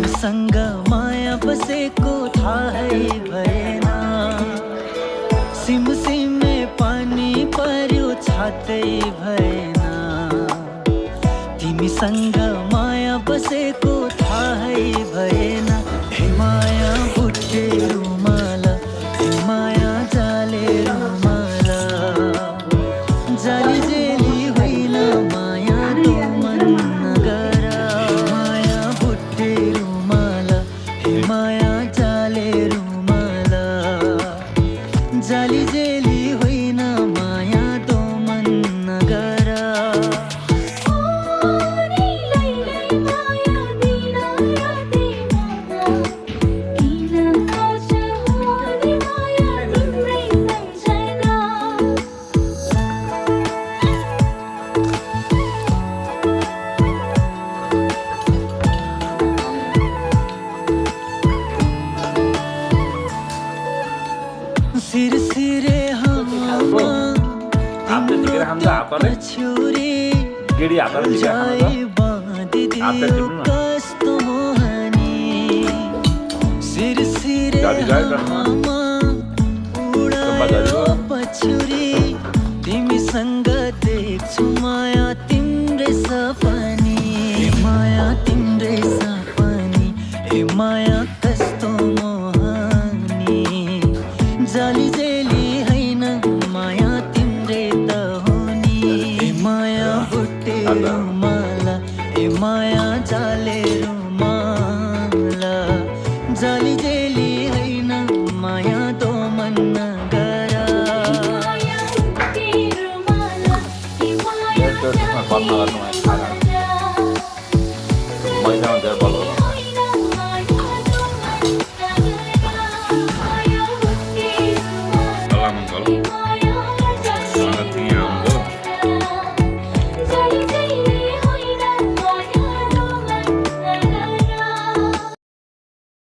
तिमीसँग माया बसेको थाहै भएन। सिमसिमे पानी पर्यो छातै भएन। तिमीसँग माया बसेको थाहै भएन। हे माया बुट्टे रुमाल, हे माया जाले रुमाल, जाली जेली होइन माया तो मन नगर। माया बुट्टे रुमाल, हे माया जाले रुमाल, जाली जेली होइन माया तो मन नगर। सिरसिरे हामा तिम्रो छुरी जाई बाँधिदियो कस्तो मोहनी। सिरसिरे हामा उडायो पछुरी, तिमीसँग देख्छु माया तिम्रै सपनी। हे माया तिम्रै सपनी, हे माया